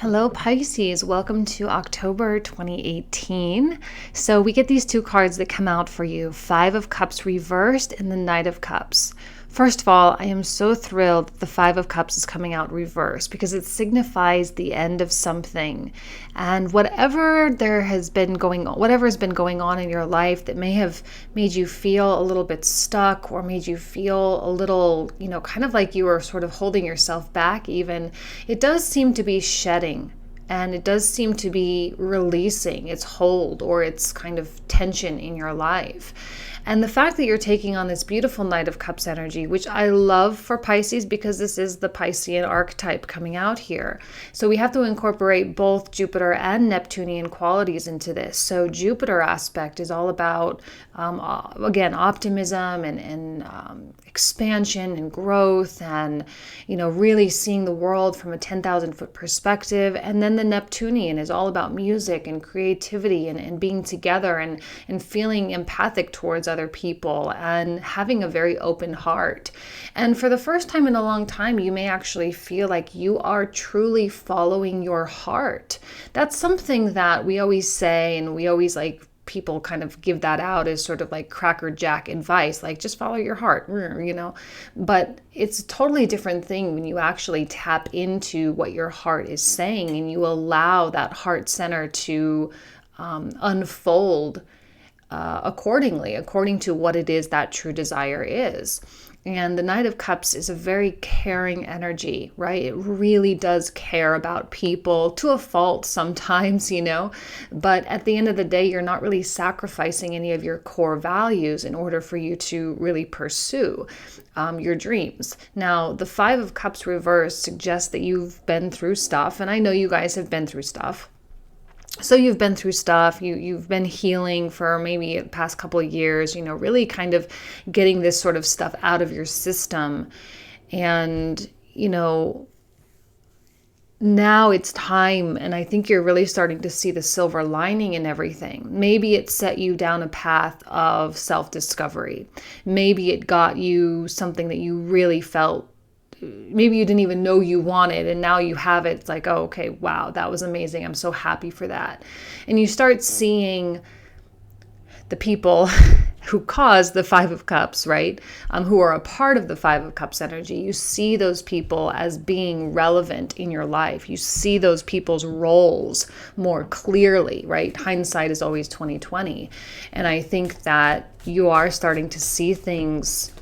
Hello, Pisces. Welcome to October 2018. So we get these two cards that come out for you, Five of Cups reversed and the Knight of Cups. First of all, I am so thrilled that the Five of Cups is coming out reversed because it signifies the end of something. And whatever has been going on in your life that may have made you feel a little bit stuck or made you feel a little, kind of like you were sort of holding yourself back even, it does seem to be shedding. And it does seem to be releasing its hold or its kind of tension in your life. And the fact that you're taking on this beautiful Knight of Cups energy, which I love for Pisces because this is the Piscean archetype coming out here. So we have to incorporate both Jupiter and Neptunian qualities into this. So Jupiter aspect is all about, again, optimism and expansion and growth and, really seeing the world from a 10,000 foot perspective. And then the Neptunian is all about music and creativity and being together and feeling empathic towards other people and having a very open heart. And for the first time in a long time, you may actually feel like you are truly following your heart. That's something that we always say, and we always people kind of give that out as sort of like crackerjack advice, like just follow your heart, but it's a totally different thing when you actually tap into what your heart is saying and you allow that heart center to unfold according to what it is that true desire is. And the Knight of Cups is a very caring energy, right? It really does care about people to a fault sometimes, but at the end of the day, you're not really sacrificing any of your core values in order for you to really pursue your dreams. Now, the Five of Cups reversed suggests that you've been through stuff, and I know you guys have been through stuff. So you've been through stuff, you've been healing for maybe the past couple of years, really kind of getting this sort of stuff out of your system. And, now it's time, and I think you're really starting to see the silver lining in everything. Maybe it set you down a path of self-discovery. Maybe it got you something that you really felt maybe you didn't even know you wanted, and now you have it. It's like, oh, okay, wow, that was amazing. I'm so happy for that. And you start seeing the people who caused the Five of Cups, right? Who are a part of the Five of Cups energy. You see those people as being relevant in your life. You see those people's roles more clearly, right? Hindsight is always 20/20. And I think that you are starting to see things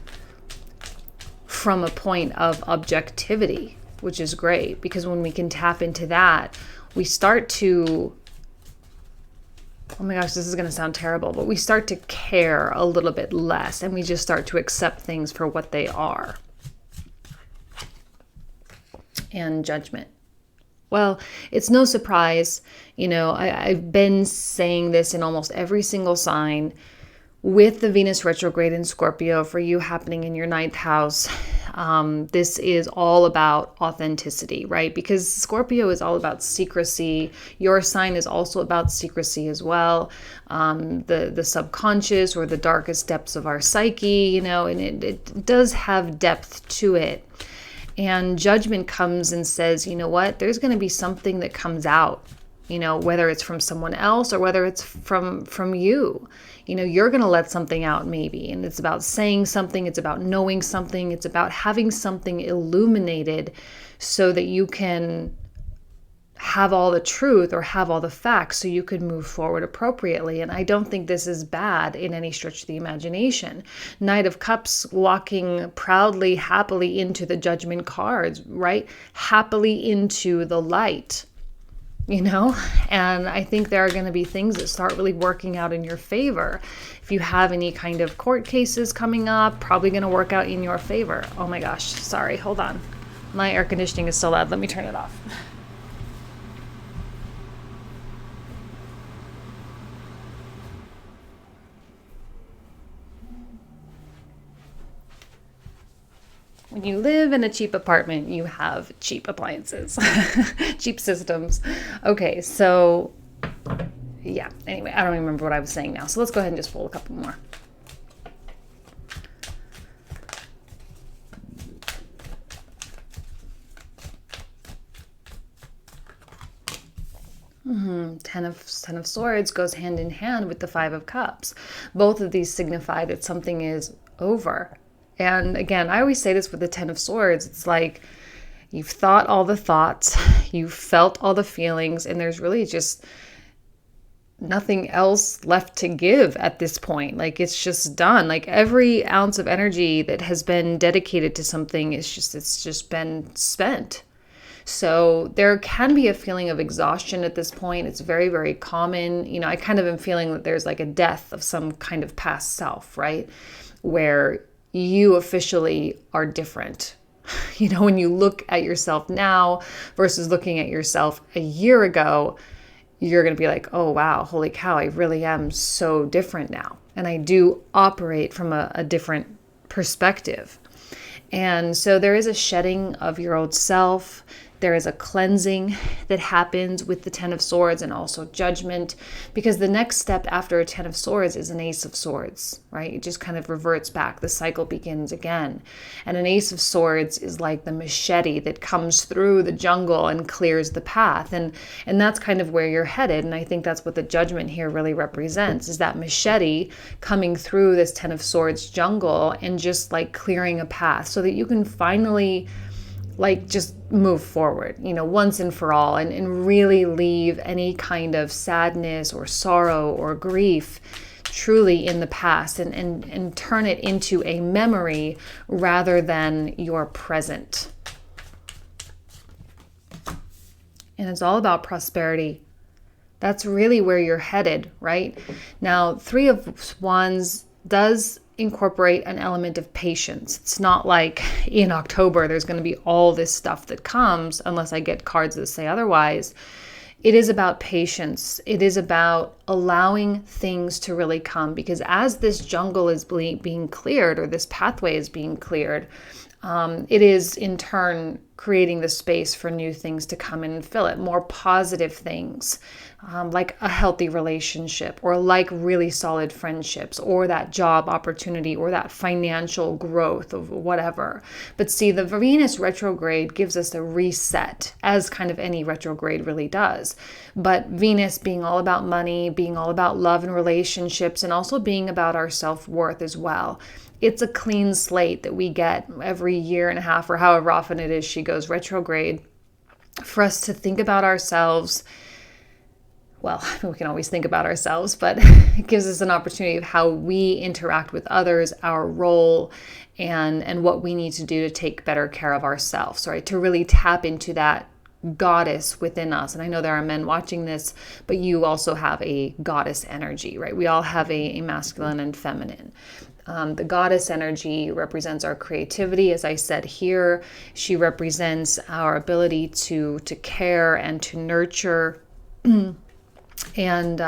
from a point of objectivity, which is great, because when we can tap into that, we start to, oh my gosh, this is going to sound terrible, but we start to care a little bit less, and we just start to accept things for what they are. And judgment. Well, it's no surprise, I've been saying this in almost every single sign. With the Venus retrograde in Scorpio for you happening in your 9th house, this is all about authenticity, right? Because Scorpio is all about secrecy. Your sign is also about secrecy as well. The subconscious or the darkest depths of our psyche, and it does have depth to it. And judgment comes and says, you know what, there's going to be something that comes out, whether it's from someone else or whether it's from you. You're going to let something out maybe, and it's about saying something, it's about knowing something, it's about having something illuminated so that you can have all the truth or have all the facts so you could move forward appropriately. And I don't think this is bad in any stretch of the imagination. Knight of Cups walking proudly, happily into the Judgment cards, right? Happily into the light. And I think there are going to be things that start really working out in your favor. If you have any kind of court cases coming up, probably going to work out in your favor. Oh my gosh, sorry, hold on. My air conditioning is so loud. Let me turn it off. When you live in a cheap apartment, you have cheap appliances, cheap systems. Okay, so yeah, anyway, I don't remember what I was saying now. So let's go ahead and just pull a couple more. Ten of Swords goes hand in hand with the Five of Cups. Both of these signify that something is over. And again, I always say this with the Ten of Swords. It's like you've thought all the thoughts, you've felt all the feelings, and there's really just nothing else left to give at this point. Like it's just done. Like every ounce of energy that has been dedicated to something it's just been spent. So there can be a feeling of exhaustion at this point. It's very, very common. I kind of am feeling that there's like a death of some kind of past self, right? Where you officially are different. When you look at yourself now versus looking at yourself a year ago, you're going to be like, oh, wow, holy cow, I really am so different now. And I do operate from a different perspective. And so there is a shedding of your old self. There is a cleansing that happens with the Ten of Swords and also judgment, because the next step after a Ten of Swords is an Ace of Swords, right? It just kind of reverts back. The cycle begins again. And an Ace of Swords is like the machete that comes through the jungle and clears the path. And that's kind of where you're headed. And I think that's what the judgment here really represents, is that machete coming through this Ten of Swords jungle and just like clearing a path so that you can finally just move forward, once and for all, and really leave any kind of sadness or sorrow or grief truly in the past and turn it into a memory rather than your present. And it's all about prosperity. That's really where you're headed, right? Now, Three of Wands does incorporate an element of patience. It's not like in October there's going to be all this stuff that comes, unless I get cards that say otherwise. It is about patience. It is about allowing things to really come, because as this jungle is being cleared, or this pathway is being cleared, it is in turn creating the space for new things to come in and fill it. More positive things, like a healthy relationship, or like really solid friendships, or that job opportunity, or that financial growth of whatever. But see, the Venus retrograde gives us a reset, as kind of any retrograde really does. But Venus being all about money, being all about love and relationships, and also being about our self-worth as well. It's a clean slate that we get every year and a half, or however often it is she goes retrograde, for us to think about ourselves. Well, we can always think about ourselves, but it gives us an opportunity of how we interact with others, our role, and what we need to do to take better care of ourselves, right? To really tap into that goddess within us. And I know there are men watching this, but you also have a goddess energy, right? We all have a masculine and feminine. The goddess energy represents our creativity. As I said here, she represents our ability to care and to nurture, and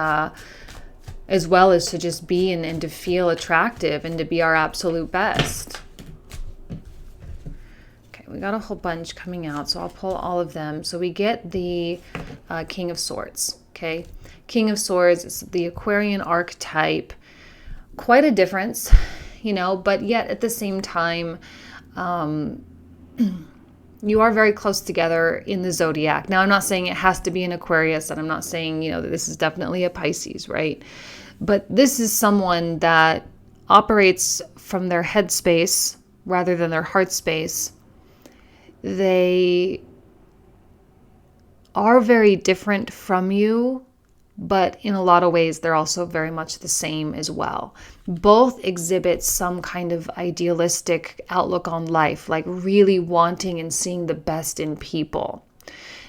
as well as to just be and to feel attractive and to be our absolute best. Okay, we got a whole bunch coming out, so I'll pull all of them. So we get the King of Swords, okay? King of Swords is the Aquarian archetype. Quite a difference, but yet at the same time, you are very close together in the zodiac. Now, I'm not saying it has to be an Aquarius, and I'm not saying, that this is definitely a Pisces, right? But this is someone that operates from their head space rather than their heart space. They are very different from you, but in a lot of ways, they're also very much the same as well. Both exhibit some kind of idealistic outlook on life, like really wanting and seeing the best in people.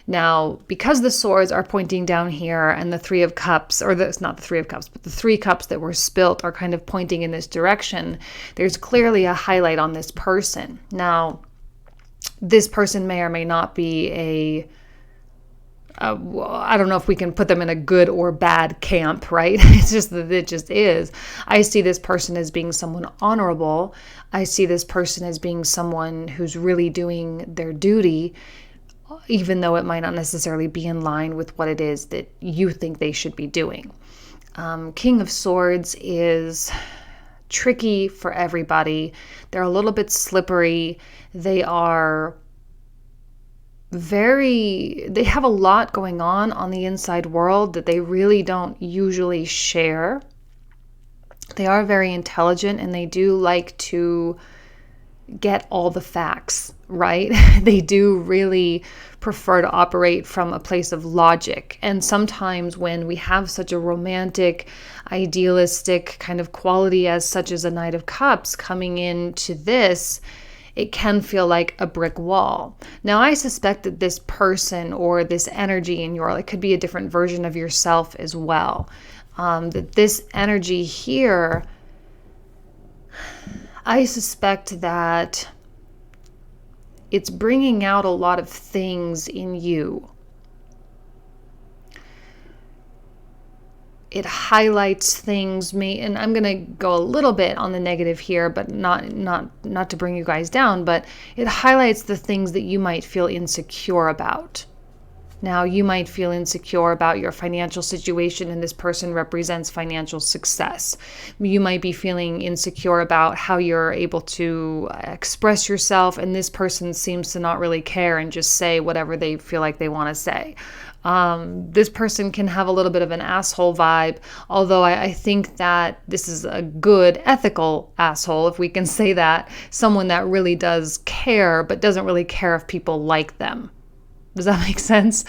Now, because the swords are pointing down here, and the Three of Cups, or it's not the Three of Cups, but the three cups that were spilt are kind of pointing in this direction, there's clearly a highlight on this person. Now, this person may or may not be I don't know if we can put them in a good or bad camp, right? It's just that it just is. I see this person as being someone honorable. I see this person as being someone who's really doing their duty, even though it might not necessarily be in line with what it is that you think they should be doing. King of Swords is tricky for everybody. They're a little bit slippery. They are they have a lot going on the inside world that they really don't usually share. They are very intelligent and they do like to get all the facts, right? They do really prefer to operate from a place of logic. And sometimes when we have such a romantic, idealistic kind of quality as such as a Knight of Cups coming into this, it can feel like a brick wall. Now, I suspect that this person or this energy in it could be a different version of yourself as well. That this energy here, I suspect that it's bringing out a lot of things in you. It highlights things, and I'm going to go a little bit on the negative here, but not to bring you guys down, but it highlights the things that you might feel insecure about. Now, you might feel insecure about your financial situation, and this person represents financial success. You might be feeling insecure about how you're able to express yourself, and this person seems to not really care and just say whatever they feel like they want to say. This person can have a little bit of an asshole vibe, although I think that this is a good ethical asshole, if we can say that. Someone that really does care, but doesn't really care if people like them. Does that make sense?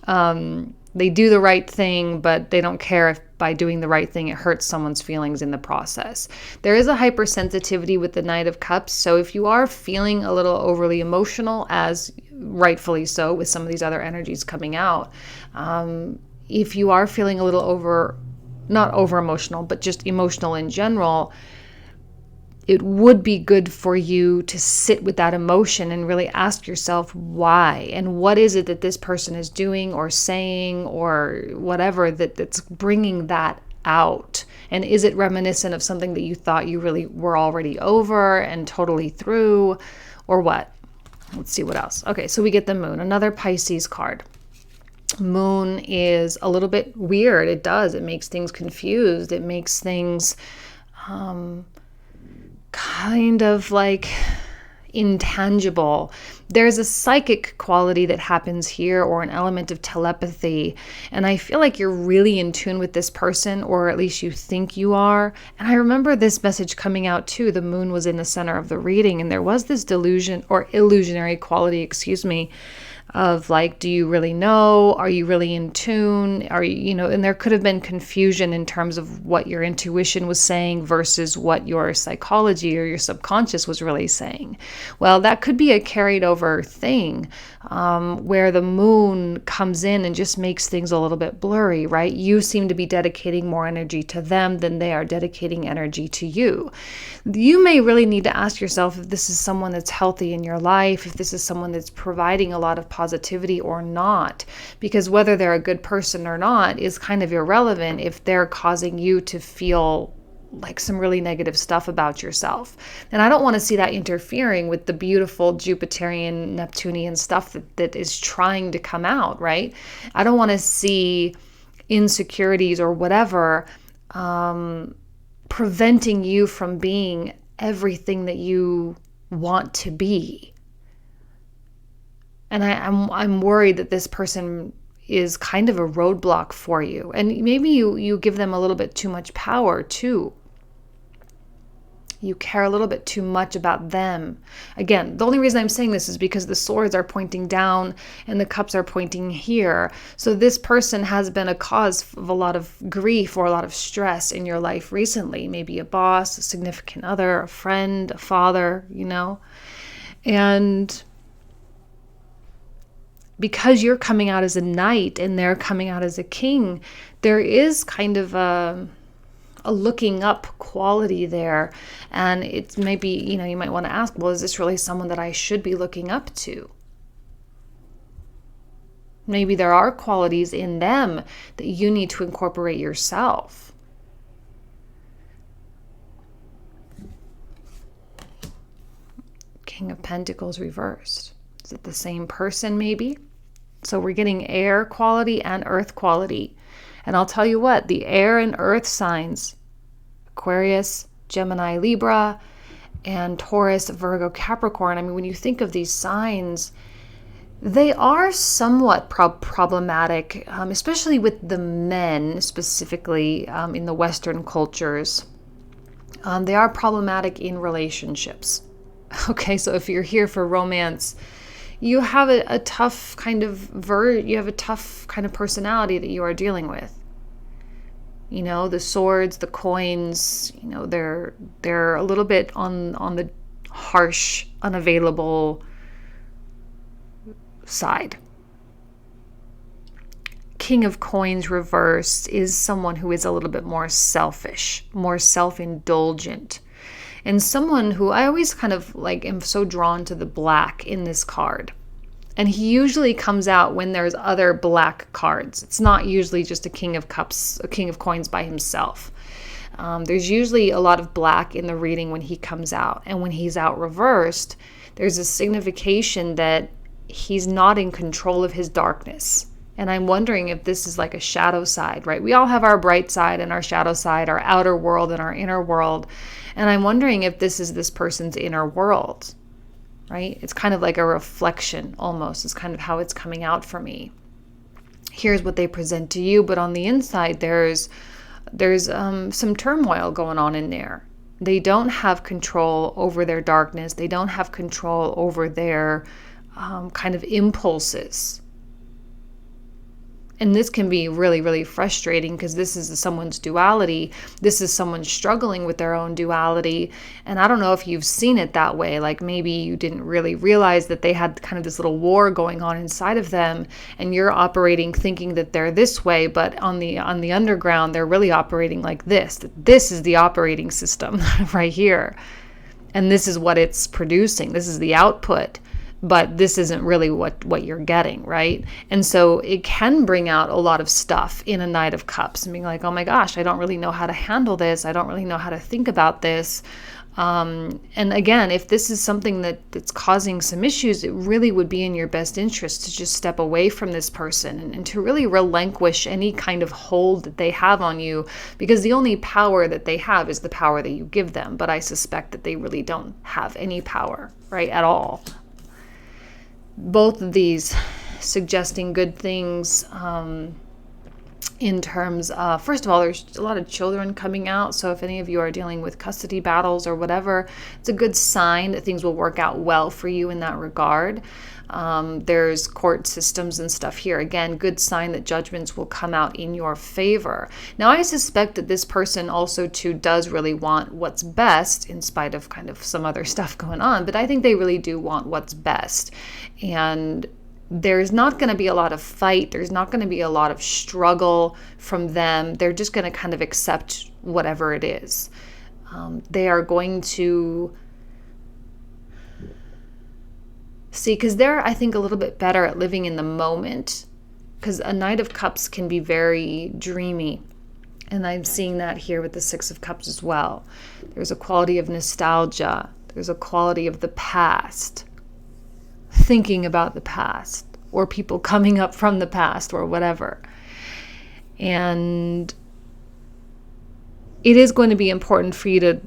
They do the right thing, but they don't care if by doing the right thing it hurts someone's feelings in the process. There is a hypersensitivity with the Knight of Cups, so if you are feeling a little overly emotional, as rightfully so with some of these other energies coming out, if you are feeling a little not over emotional, but just emotional in general, it would be good for you to sit with that emotion and really ask yourself why, and what is it that this person is doing or saying or whatever that's bringing that out. And is it reminiscent of something that you thought you really were already over and totally through, or what? Let's see what else. Okay, so we get the Moon, another Pisces card. Moon is a little bit weird. It makes things confused. It makes things kind of like intangible. There's a psychic quality that happens here, or an element of telepathy. And I feel like you're really in tune with this person, or at least you think you are. And I remember this message coming out too. The Moon was in the center of the reading, and there was this delusion or illusionary quality, of like, do you really know? Are you really in tune? Are you, and there could have been confusion in terms of what your intuition was saying versus what your psychology or your subconscious was really saying. Well, that could be a carried over thing, where the Moon comes in and just makes things a little bit blurry, right? You seem to be dedicating more energy to them than they are dedicating energy to you. You may really need to ask yourself if this is someone that's healthy in your life, if this is someone that's providing a lot of positivity or not, because whether they're a good person or not is kind of irrelevant if they're causing you to feel like some really negative stuff about yourself. And I don't want to see that interfering with the beautiful Jupiterian, Neptunian stuff that is trying to come out, right? I don't want to see insecurities or whatever preventing you from being everything that you want to be. And I'm worried that this person is kind of a roadblock for you. And maybe you give them a little bit too much power too. You care a little bit too much about them. Again, the only reason I'm saying this is because the swords are pointing down and the cups are pointing here. So this person has been a cause of a lot of grief or a lot of stress in your life recently. Maybe a boss, a significant other, a friend, a father, And because you're coming out as a knight and they're coming out as a king, there is kind of a looking up quality there. And it's maybe, you might want to ask, well, is this really someone that I should be looking up to? Maybe there are qualities in them that you need to incorporate yourself. King of Pentacles reversed. Is it the same person maybe? So we're getting air quality and earth quality. And I'll tell you what, the air and earth signs, Aquarius, Gemini, Libra, and Taurus, Virgo, Capricorn. I mean, when you think of these signs, They are somewhat problematic, especially with the men, specifically in the Western cultures. They are problematic in relationships. Okay, so if you're here for romance, you have a tough kind of you have a tough kind of personality that you are dealing with. You know, the swords, the coins, you know, they're a little bit on the harsh, unavailable side. King of Coins reversed is someone who is a little bit more selfish, more self-indulgent, and someone who I always kind of like am so drawn to the black in this card. And he usually comes out when there's other black cards. It's not usually just a King of Cups, a King of Coins by himself. There's usually a lot of black in the reading when he comes out. And when he's out reversed, there's a signification that he's not in control of his darkness. And I'm wondering if this is like a shadow side, right? We all have our bright side and our shadow side, our outer world and our inner world. And I'm wondering if this is this person's inner world, right? It's kind of like a reflection almost. It's kind of how it's coming out for me. Here's what they present to you, but on the inside, there's some turmoil going on in there. They don't have control over their darkness. They don't have control over their kind of impulses. And this can be really, really frustrating because this is someone's duality. This is someone struggling with their own duality. And I don't know if you've seen it that way. Like maybe you didn't really realize that they had kind of this little war going on inside of them. And you're operating thinking that they're this way. But on the underground, they're really operating like this. This is the operating system right here. And this is what it's producing. This is the output. But this isn't really what you're getting, right? And so it can bring out a lot of stuff in a Knight of Cups and being like, oh my gosh, I don't really know how to handle this. I don't really know how to think about this. And again, if this is something that's causing some issues, it really would be in your best interest to just step away from this person and to really relinquish any kind of hold that they have on you, because the only power that they have is the power that you give them. But I suspect that they really don't have any power, right, at all. Both of these suggesting good things in terms of, first of all, there's a lot of children coming out. So if any of you are dealing with custody battles or whatever, it's a good sign that things will work out well for you in that regard. There's court systems and stuff here. Again, good sign that judgments will come out in your favor. Now, I suspect that this person also too does really want what's best in spite of kind of some other stuff going on, but I think they really do want what's best. And there's not going to be a lot of fight. There's not going to be a lot of struggle from them. They're just going to kind of accept whatever it is. They are going to see, because they're, I think, a little bit better at living in the moment, because a Knight of Cups can be very dreamy. And I'm seeing that here with the Six of Cups as well. There's a quality of nostalgia. There's a quality of the past, thinking about the past, or people coming up from the past, or whatever. And it is going to be important for you to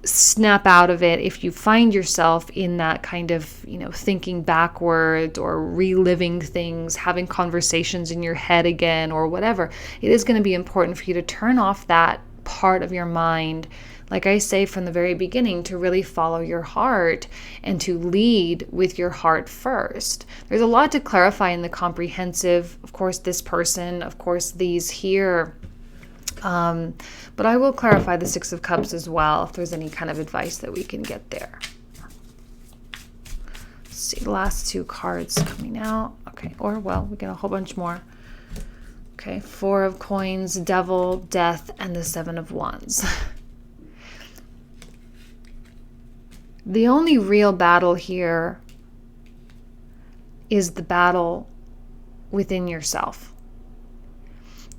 snap out of it if you find yourself in that kind of, you know, thinking backwards or reliving things, having conversations in your head again or whatever. It is going to be important for you to turn off that part of your mind, like I say from the very beginning, to really follow your heart and to lead with your heart first. There's a lot to clarify in the comprehensive. Of course, this person, of course, these here. But I will clarify the Six of Cups as well, if there's any kind of advice that we can get there. Let's see, the last two cards coming out. Okay, or well, we get a whole bunch more. Okay, Four of Coins, Devil, Death, and the Seven of Wands. The only real battle here is the battle within yourself.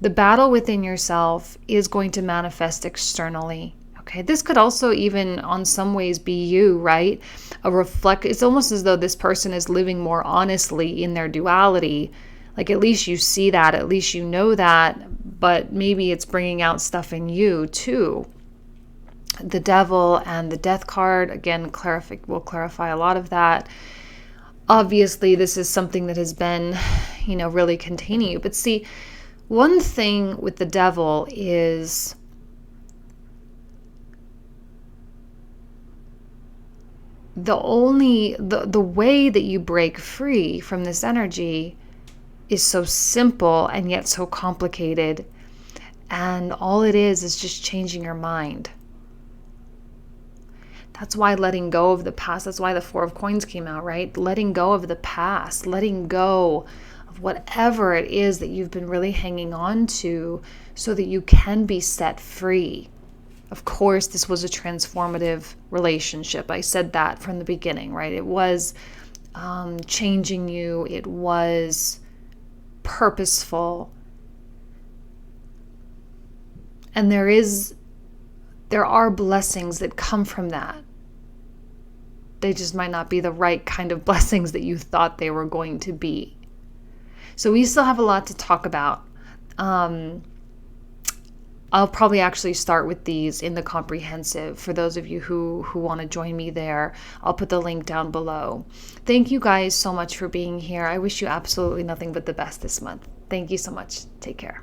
The battle within yourself is going to manifest externally. Okay, this could also even on some ways be you, right? It's almost as though this person is living more honestly in their duality. Like at least you see that, at least you know that, but maybe it's bringing out stuff in you too. The Devil and the Death card, again, will clarify a lot of that. obviously this is something that has been, really containing you. But see, one thing with the devil is the way that you break free from this energy is so simple and yet so complicated. And all it is just changing your mind. That's why letting go of the past, that's why the Four of Coins came out, right? Letting go of the past, letting go of whatever it is that you've been really hanging on to so that you can be set free. Of course, this was a transformative relationship. I said that from the beginning, right? It was changing you. It was purposeful. And there are blessings that come from that. They just might not be the right kind of blessings that you thought they were going to be. So we still have a lot to talk about. I'll probably actually start with these in the comprehensive for those of you who want to join me there. I'll put the link down below. Thank you guys so much for being here. I wish you absolutely nothing but the best this month. Thank you so much. Take care.